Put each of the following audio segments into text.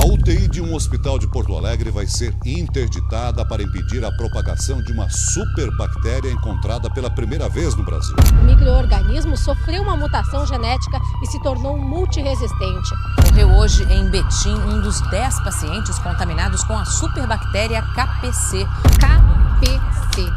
A UTI de um hospital de Porto Alegre vai ser interditada para impedir a propagação de uma superbactéria encontrada pela primeira vez no Brasil. O micro-organismo sofreu uma mutação genética e se tornou multiresistente. Morreu hoje em Betim um dos 10 pacientes contaminados com a superbactéria KPC. KPC,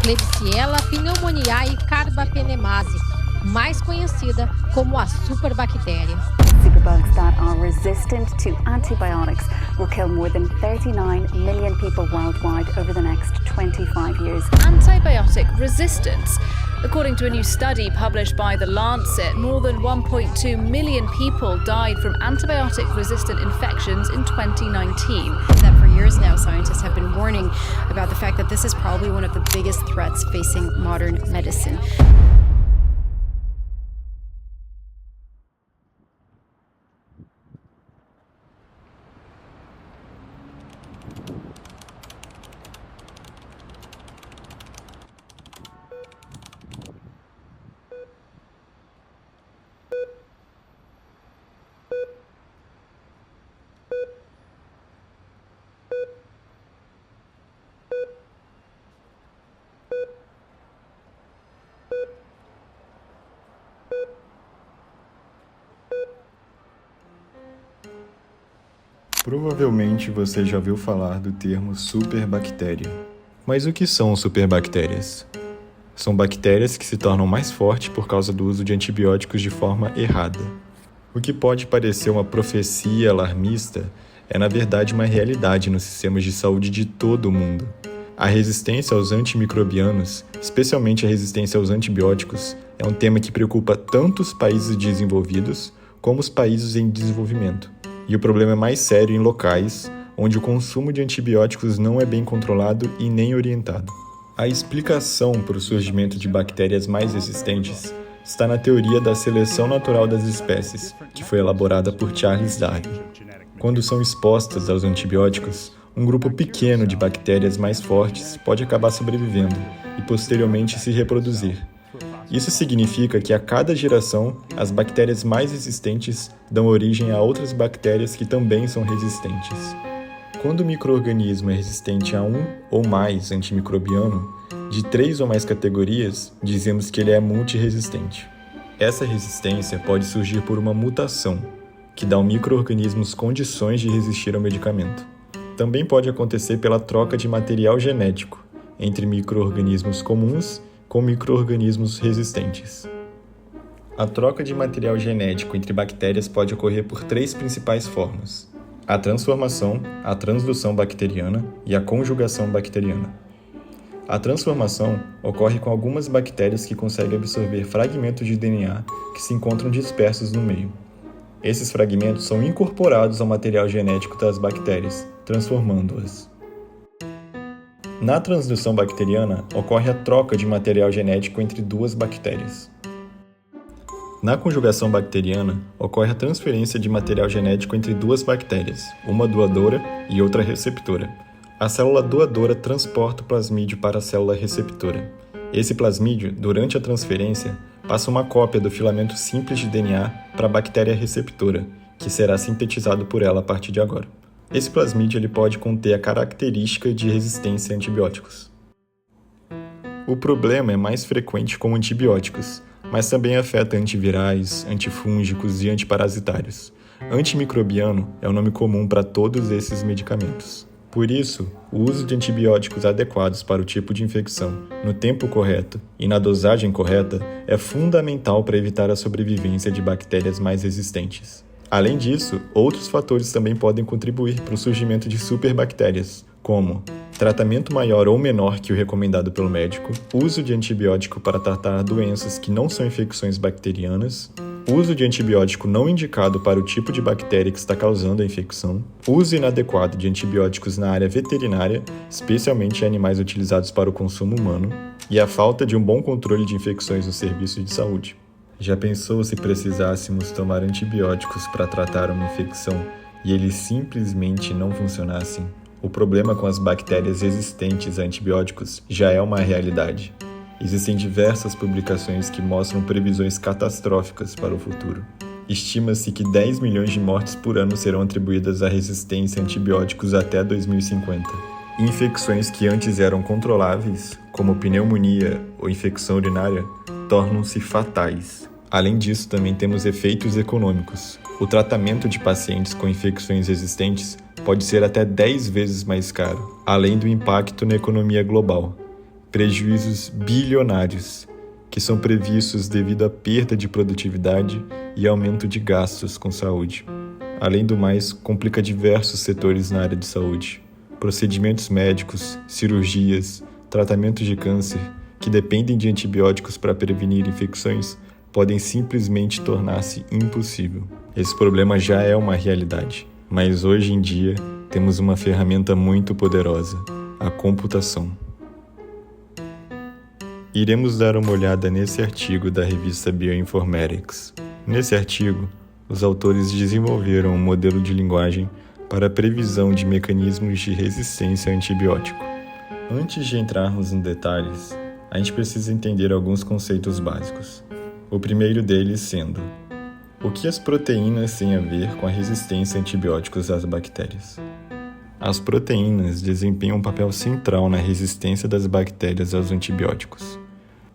Klebsiella pneumoniae carbapenemase, mais conhecida como a superbactéria. Superbugs that are resistant to antibiotics will kill more than 39 million people worldwide over the next 25 years. Antibiotic resistance. According to a new study published by The Lancet, more than 1.2 million people died from antibiotic-resistant infections in 2019. That for years now, scientists have been warning about the fact that this is probably one of the biggest threats facing modern medicine. Provavelmente você já ouviu falar do termo superbactéria. Mas o que são superbactérias? São bactérias que se tornam mais fortes por causa do uso de antibióticos de forma errada. O que pode parecer uma profecia alarmista é, na verdade, uma realidade nos sistemas de saúde de todo o mundo. A resistência aos antimicrobianos, especialmente a resistência aos antibióticos, é um tema que preocupa tanto os países desenvolvidos como os países em desenvolvimento. E o problema é mais sério em locais onde o consumo de antibióticos não é bem controlado e nem orientado. A explicação para o surgimento de bactérias mais resistentes está na teoria da seleção natural das espécies, que foi elaborada por Charles Darwin. Quando são expostas aos antibióticos, um grupo pequeno de bactérias mais fortes pode acabar sobrevivendo e posteriormente se reproduzir. Isso significa que a cada geração, as bactérias mais resistentes dão origem a outras bactérias que também são resistentes. Quando o micro-organismo é resistente a um ou mais antimicrobiano, de 3 ou mais categorias, dizemos que ele é multiresistente. Essa resistência pode surgir por uma mutação, que dá ao micro-organismo condições de resistir ao medicamento. Também pode acontecer pela troca de material genético entre micro-organismos comuns com micro-organismos resistentes. A troca de material genético entre bactérias pode ocorrer por 3 principais formas: a transformação, a transdução bacteriana e a conjugação bacteriana. A transformação ocorre com algumas bactérias que conseguem absorver fragmentos de DNA que se encontram dispersos no meio. Esses fragmentos são incorporados ao material genético das bactérias, transformando-as. Na transdução bacteriana, ocorre a troca de material genético entre 2 bactérias. Na conjugação bacteriana, ocorre a transferência de material genético entre 2 bactérias, uma doadora e outra receptora. A célula doadora transporta o plasmídio para a célula receptora. Esse plasmídio, durante a transferência, passa uma cópia do filamento simples de DNA para a bactéria receptora, que será sintetizado por ela a partir de agora. Esse plasmídio ele pode conter a característica de resistência a antibióticos. O problema é mais frequente com antibióticos, mas também afeta antivirais, antifúngicos e antiparasitários. Antimicrobiano é o nome comum para todos esses medicamentos. Por isso, o uso de antibióticos adequados para o tipo de infecção, no tempo correto e na dosagem correta, é fundamental para evitar a sobrevivência de bactérias mais resistentes. Além disso, outros fatores também podem contribuir para o surgimento de superbactérias, como tratamento maior ou menor que o recomendado pelo médico, uso de antibiótico para tratar doenças que não são infecções bacterianas, uso de antibiótico não indicado para o tipo de bactéria que está causando a infecção, uso inadequado de antibióticos na área veterinária, especialmente em animais utilizados para o consumo humano, e a falta de um bom controle de infecções no serviço de saúde. Já pensou se precisássemos tomar antibióticos para tratar uma infecção e eles simplesmente não funcionassem? O problema com as bactérias resistentes a antibióticos já é uma realidade. Existem diversas publicações que mostram previsões catastróficas para o futuro. Estima-se que 10 milhões de mortes por ano serão atribuídas à resistência a antibióticos até 2050. Infecções que antes eram controláveis, como pneumonia ou infecção urinária, tornam-se fatais. Além disso, também temos efeitos econômicos. O tratamento de pacientes com infecções resistentes pode ser até 10 vezes mais caro, além do impacto na economia global. Prejuízos bilionários, que são previstos devido à perda de produtividade e aumento de gastos com saúde. Além do mais, complica diversos setores na área de saúde. Procedimentos médicos, cirurgias, tratamentos de câncer, que dependem de antibióticos para prevenir infecções, podem simplesmente tornar-se impossível. Esse problema já é uma realidade, mas hoje em dia temos uma ferramenta muito poderosa, a computação. Iremos dar uma olhada nesse artigo da revista Bioinformatics. Nesse artigo, os autores desenvolveram um modelo de linguagem para a previsão de mecanismos de resistência a antibiótico. Antes de entrarmos em detalhes, a gente precisa entender alguns conceitos básicos. O primeiro deles sendo: o que as proteínas têm a ver com a resistência a antibióticos às bactérias? As proteínas desempenham um papel central na resistência das bactérias aos antibióticos.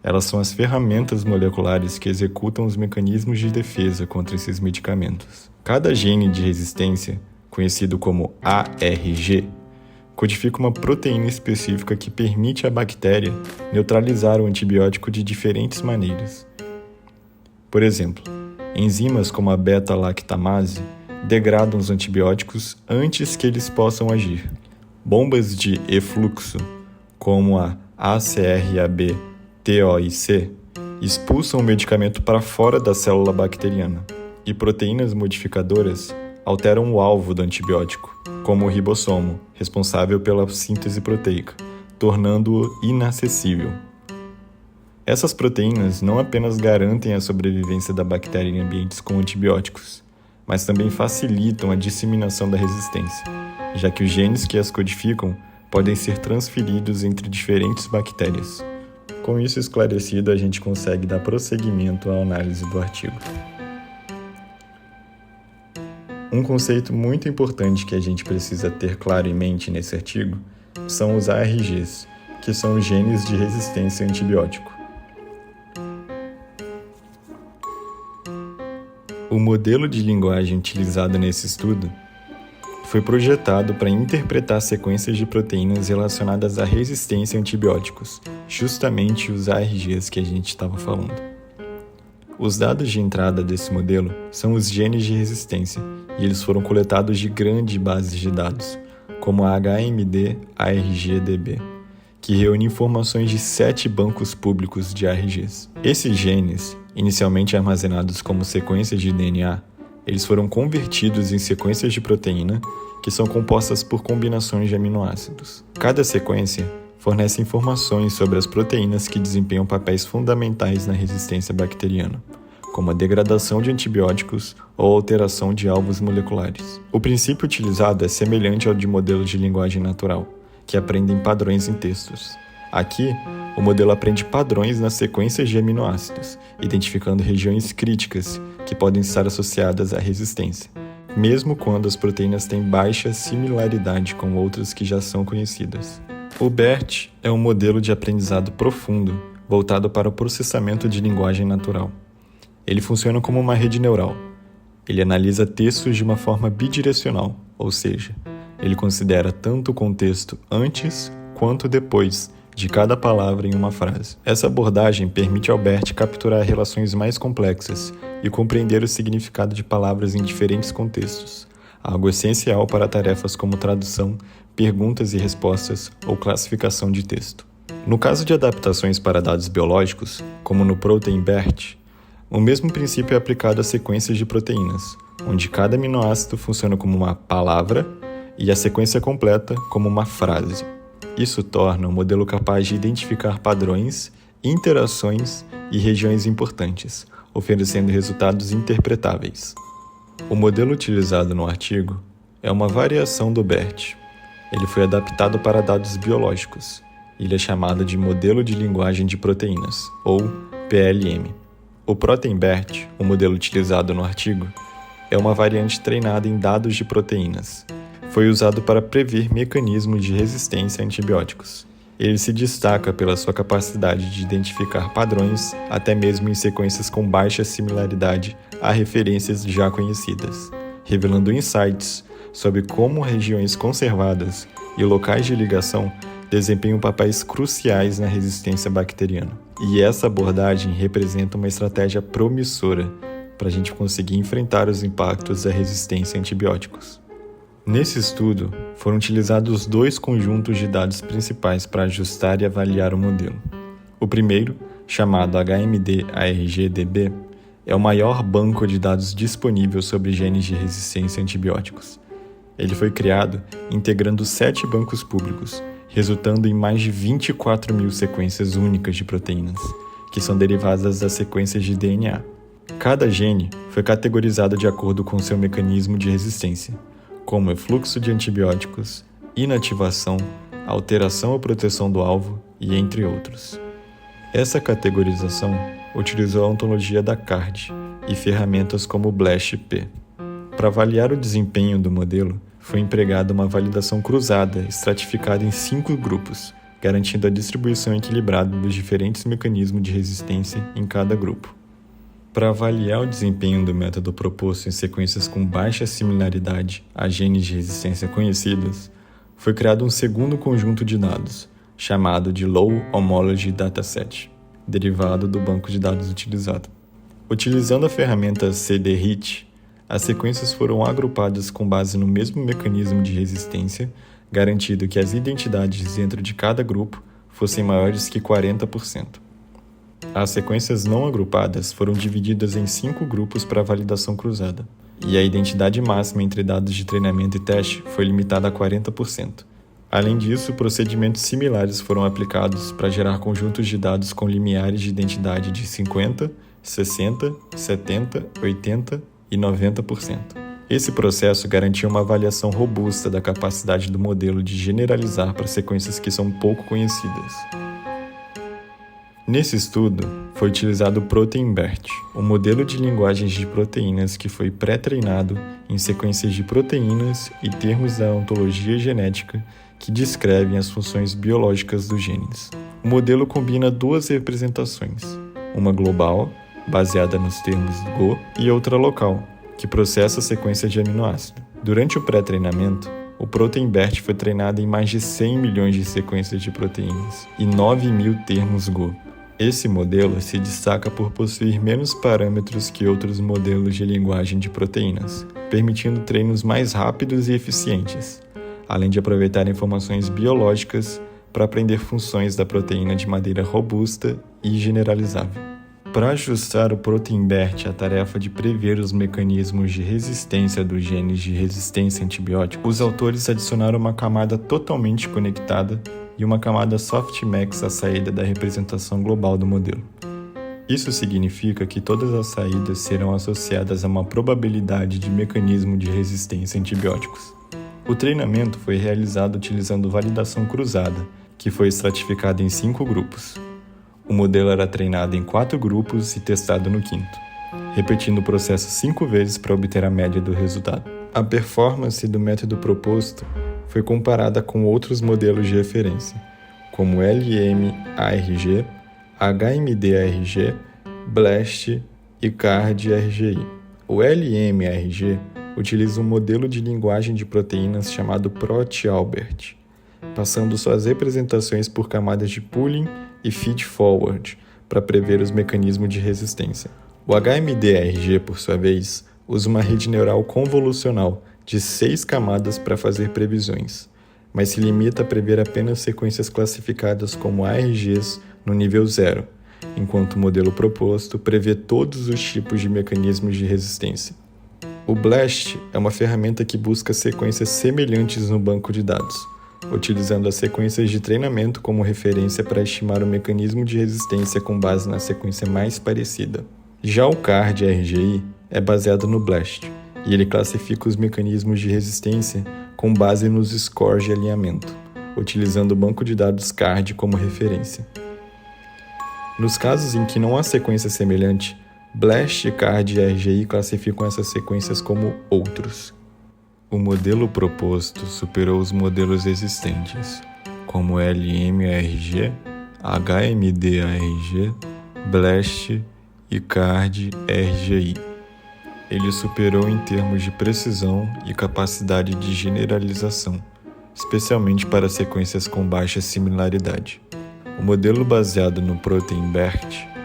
Elas são as ferramentas moleculares que executam os mecanismos de defesa contra esses medicamentos. Cada gene de resistência, conhecido como ARG, codifica uma proteína específica que permite à bactéria neutralizar o antibiótico de diferentes maneiras. Por exemplo, enzimas como a beta-lactamase degradam os antibióticos antes que eles possam agir. Bombas de efluxo, como a AcRAB-TOIC, expulsam o medicamento para fora da célula bacteriana, e proteínas modificadoras alteram o alvo do antibiótico, como o ribossomo, responsável pela síntese proteica, tornando-o inacessível. Essas proteínas não apenas garantem a sobrevivência da bactéria em ambientes com antibióticos, mas também facilitam a disseminação da resistência, já que os genes que as codificam podem ser transferidos entre diferentes bactérias. Com isso esclarecido, a gente consegue dar prosseguimento à análise do artigo. Um conceito muito importante que a gente precisa ter claro em mente nesse artigo são os ARGs, que são os genes de resistência a antibiótico. O modelo de linguagem utilizado nesse estudo foi projetado para interpretar sequências de proteínas relacionadas à resistência a antibióticos, justamente os ARGs que a gente estava falando. Os dados de entrada desse modelo são os genes de resistência, e eles foram coletados de grandes bases de dados, como a HMD-ARGDB, que reúne informações de 7 bancos públicos de ARGs. Esses genes, inicialmente armazenados como sequências de DNA, eles foram convertidos em sequências de proteína, que são compostas por combinações de aminoácidos. Cada sequência fornece informações sobre as proteínas que desempenham papéis fundamentais na resistência bacteriana, como a degradação de antibióticos ou alteração de alvos moleculares. O princípio utilizado é semelhante ao de modelos de linguagem natural, que aprendem padrões em textos. Aqui, o modelo aprende padrões nas sequências de aminoácidos, identificando regiões críticas que podem estar associadas à resistência, mesmo quando as proteínas têm baixa similaridade com outras que já são conhecidas. O BERT é um modelo de aprendizado profundo, voltado para o processamento de linguagem natural. Ele funciona como uma rede neural. Ele analisa textos de uma forma bidirecional, ou seja, ele considera tanto o contexto antes quanto depois de cada palavra em uma frase. Essa abordagem permite ao BERT capturar relações mais complexas e compreender o significado de palavras em diferentes contextos, algo essencial para tarefas como tradução, perguntas e respostas ou classificação de texto. No caso de adaptações para dados biológicos, como no Protein BERT, o mesmo princípio é aplicado a sequências de proteínas, onde cada aminoácido funciona como uma palavra e a sequência completa como uma frase. Isso torna o modelo capaz de identificar padrões, interações e regiões importantes, oferecendo resultados interpretáveis. O modelo utilizado no artigo é uma variação do BERT. Ele foi adaptado para dados biológicos. Ele é chamado de Modelo de Linguagem de Proteínas, ou PLM. O ProteinBERT, o modelo utilizado no artigo, é uma variante treinada em dados de proteínas. Foi usado para prever mecanismos de resistência a antibióticos. Ele se destaca pela sua capacidade de identificar padrões, até mesmo em sequências com baixa similaridade a referências já conhecidas, revelando insights sobre como regiões conservadas e locais de ligação desempenham papéis cruciais na resistência bacteriana. E essa abordagem representa uma estratégia promissora para a gente conseguir enfrentar os impactos da resistência a antibióticos. Nesse estudo, foram utilizados 2 conjuntos de dados principais para ajustar e avaliar o modelo. O primeiro, chamado HMD-ARG-DB, é o maior banco de dados disponível sobre genes de resistência a antibióticos. Ele foi criado integrando 7 bancos públicos, resultando em mais de 24 mil sequências únicas de proteínas, que são derivadas das sequências de DNA. Cada gene foi categorizado de acordo com seu mecanismo de resistência, como efluxo de antibióticos, inativação, alteração ou proteção do alvo, e entre outros. Essa categorização utilizou a ontologia da CARD e ferramentas como o BLAST-P. Para avaliar o desempenho do modelo, foi empregada uma validação cruzada estratificada em 5 grupos, garantindo a distribuição equilibrada dos diferentes mecanismos de resistência em cada grupo. Para avaliar o desempenho do método proposto em sequências com baixa similaridade a genes de resistência conhecidos, foi criado um segundo conjunto de dados, chamado de Low Homology Dataset, derivado do banco de dados utilizado. Utilizando a ferramenta CD-HIT, as sequências foram agrupadas com base no mesmo mecanismo de resistência, garantindo que as identidades dentro de cada grupo fossem maiores que 40%. As sequências não agrupadas foram divididas em 5 grupos para validação cruzada, e a identidade máxima entre dados de treinamento e teste foi limitada a 40%. Além disso, procedimentos similares foram aplicados para gerar conjuntos de dados com limiares de identidade de 50%, 60%, 70%, 80% e 90%. Esse processo garantiu uma avaliação robusta da capacidade do modelo de generalizar para sequências que são pouco conhecidas. Nesse estudo, foi utilizado o ProteinBERT, um modelo de linguagens de proteínas que foi pré-treinado em sequências de proteínas e termos da ontologia genética que descrevem as funções biológicas dos genes. O modelo combina 2 representações, uma global, baseada nos termos Go, e outra local, que processa a sequência de aminoácido. Durante o pré-treinamento, o ProteinBERT foi treinado em mais de 100 milhões de sequências de proteínas e 9 mil termos Go. Esse modelo se destaca por possuir menos parâmetros que outros modelos de linguagem de proteínas, permitindo treinos mais rápidos e eficientes, além de aproveitar informações biológicas para aprender funções da proteína de maneira robusta e generalizável. Para ajustar o ProteinBERT à tarefa de prever os mecanismos de resistência dos genes de resistência a antibióticos, os autores adicionaram uma camada totalmente conectada e uma camada softmax à saída da representação global do modelo. Isso significa que todas as saídas serão associadas a uma probabilidade de mecanismo de resistência a antibióticos. O treinamento foi realizado utilizando validação cruzada, que foi estratificada em 5 grupos. O modelo era treinado em 4 grupos e testado no 5º, repetindo o processo 5 vezes para obter a média do resultado. A performance do método proposto foi comparada com outros modelos de referência, como LM-ARG, HMD-ARG, BLAST e CARD-RGI. O LM-ARG utiliza um modelo de linguagem de proteínas chamado Prot-Albert, passando suas representações por camadas de pooling e feed-forward para prever os mecanismos de resistência. O HMD-ARG, por sua vez, usa uma rede neural convolucional de 6 camadas para fazer previsões, mas se limita a prever apenas sequências classificadas como ARGs no nível 0, enquanto o modelo proposto prevê todos os tipos de mecanismos de resistência. O BLAST é uma ferramenta que busca sequências semelhantes no banco de dados, utilizando as sequências de treinamento como referência para estimar o mecanismo de resistência com base na sequência mais parecida. Já o CARD-RGI é baseado no BLAST, e ele classifica os mecanismos de resistência com base nos scores de alinhamento, utilizando o banco de dados CARD como referência. Nos casos em que não há sequência semelhante, BLAST, CARD e RGI classificam essas sequências como outros. O modelo proposto superou os modelos existentes, como LM-ARG, HMD-ARG, BLAST e CARD-RGI. Ele superou em termos de precisão e capacidade de generalização, especialmente para sequências com baixa similaridade. O modelo baseado no Protein-BERT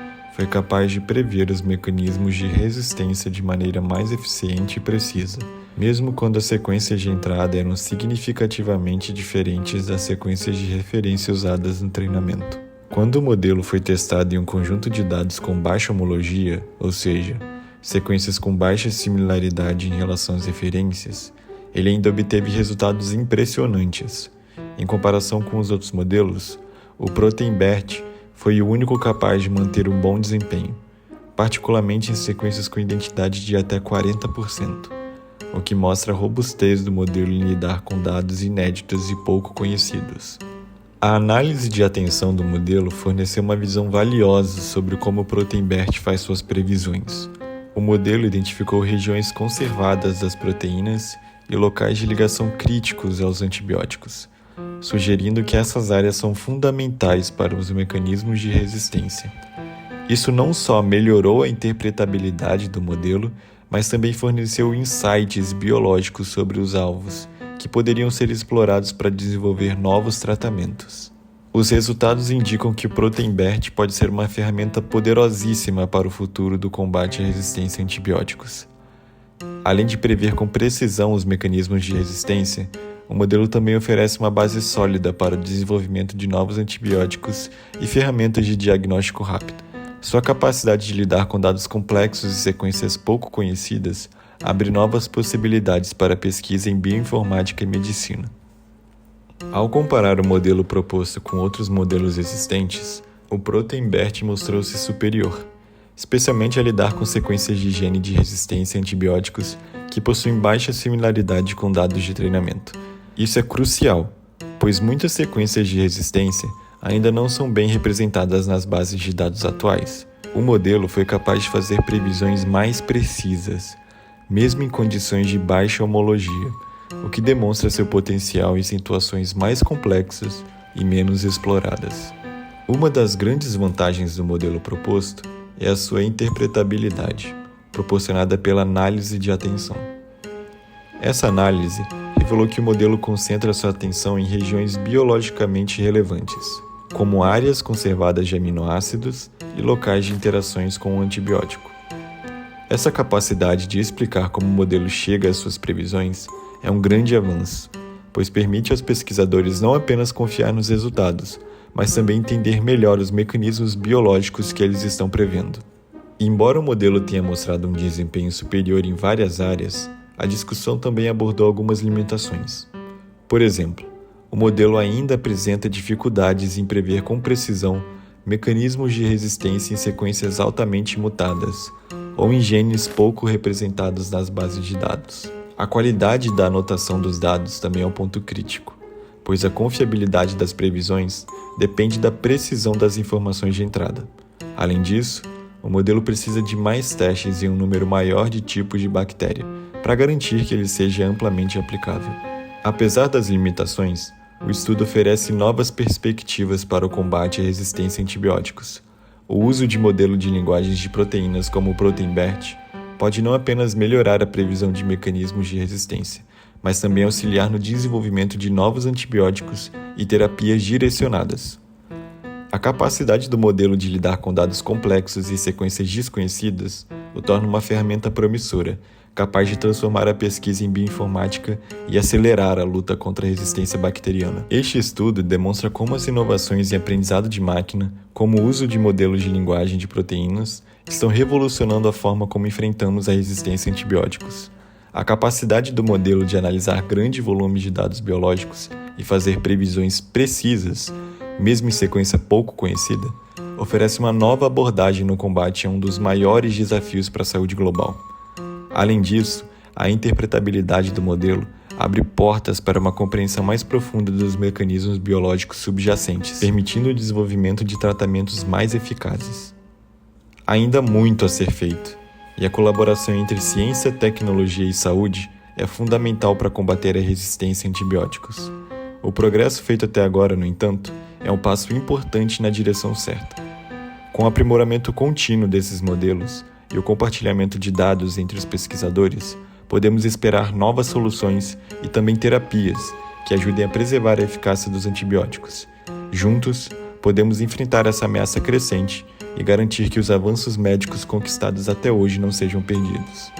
foi capaz de prever os mecanismos de resistência de maneira mais eficiente e precisa, mesmo quando as sequências de entrada eram significativamente diferentes das sequências de referência usadas no treinamento. Quando o modelo foi testado em um conjunto de dados com baixa homologia, ou seja, sequências com baixa similaridade em relação às referências, ele ainda obteve resultados impressionantes. Em comparação com os outros modelos, o Protein-BERT foi o único capaz de manter um bom desempenho, particularmente em sequências com identidade de até 40%, o que mostra a robustez do modelo em lidar com dados inéditos e pouco conhecidos. A análise de atenção do modelo forneceu uma visão valiosa sobre como o Protein-BERT faz suas previsões. O modelo identificou regiões conservadas das proteínas e locais de ligação críticos aos antibióticos, sugerindo que essas áreas são fundamentais para os mecanismos de resistência. Isso não só melhorou a interpretabilidade do modelo, mas também forneceu insights biológicos sobre os alvos, que poderiam ser explorados para desenvolver novos tratamentos. Os resultados indicam que o Protein-BERT pode ser uma ferramenta poderosíssima para o futuro do combate à resistência a antibióticos. Além de prever com precisão os mecanismos de resistência, o modelo também oferece uma base sólida para o desenvolvimento de novos antibióticos e ferramentas de diagnóstico rápido. Sua capacidade de lidar com dados complexos e sequências pouco conhecidas abre novas possibilidades para pesquisa em bioinformática e medicina. Ao comparar o modelo proposto com outros modelos existentes, o Protein-BERT mostrou-se superior, especialmente a lidar com sequências de gene de resistência a antibióticos que possuem baixa similaridade com dados de treinamento. Isso é crucial, pois muitas sequências de resistência ainda não são bem representadas nas bases de dados atuais. O modelo foi capaz de fazer previsões mais precisas, mesmo em condições de baixa homologia, o que demonstra seu potencial em situações mais complexas e menos exploradas. Uma das grandes vantagens do modelo proposto é a sua interpretabilidade, proporcionada pela análise de atenção. Essa análise revelou que o modelo concentra sua atenção em regiões biologicamente relevantes, como áreas conservadas de aminoácidos e locais de interações com o antibiótico. Essa capacidade de explicar como o modelo chega às suas previsões é um grande avanço, pois permite aos pesquisadores não apenas confiar nos resultados, mas também entender melhor os mecanismos biológicos que eles estão prevendo. E embora o modelo tenha mostrado um desempenho superior em várias áreas, a discussão também abordou algumas limitações. Por exemplo, o modelo ainda apresenta dificuldades em prever com precisão mecanismos de resistência em sequências altamente mutadas ou em genes pouco representados nas bases de dados. A qualidade da anotação dos dados também é um ponto crítico, pois a confiabilidade das previsões depende da precisão das informações de entrada. Além disso, o modelo precisa de mais testes em um número maior de tipos de bactéria, para garantir que ele seja amplamente aplicável. Apesar das limitações, o estudo oferece novas perspectivas para o combate à resistência a antibióticos. O uso de modelo de linguagens de proteínas como o Protein-BERT pode não apenas melhorar a previsão de mecanismos de resistência, mas também auxiliar no desenvolvimento de novos antibióticos e terapias direcionadas. A capacidade do modelo de lidar com dados complexos e sequências desconhecidas o torna uma ferramenta promissora, capaz de transformar a pesquisa em bioinformática e acelerar a luta contra a resistência bacteriana. Este estudo demonstra como as inovações em aprendizado de máquina, como o uso de modelos de linguagem de proteínas, estão revolucionando a forma como enfrentamos a resistência a antibióticos. A capacidade do modelo de analisar grande volume de dados biológicos e fazer previsões precisas, mesmo em sequência pouco conhecida, oferece uma nova abordagem no combate a um dos maiores desafios para a saúde global. Além disso, a interpretabilidade do modelo abre portas para uma compreensão mais profunda dos mecanismos biológicos subjacentes, permitindo o desenvolvimento de tratamentos mais eficazes. ainda muito a ser feito, e a colaboração entre ciência, tecnologia e saúde é fundamental para combater a resistência a antibióticos. O progresso feito até agora, no entanto, é um passo importante na direção certa. Com o aprimoramento contínuo desses modelos e o compartilhamento de dados entre os pesquisadores, podemos esperar novas soluções e também terapias que ajudem a preservar a eficácia dos antibióticos. Juntos, podemos enfrentar essa ameaça crescente e garantir que os avanços médicos conquistados até hoje não sejam perdidos.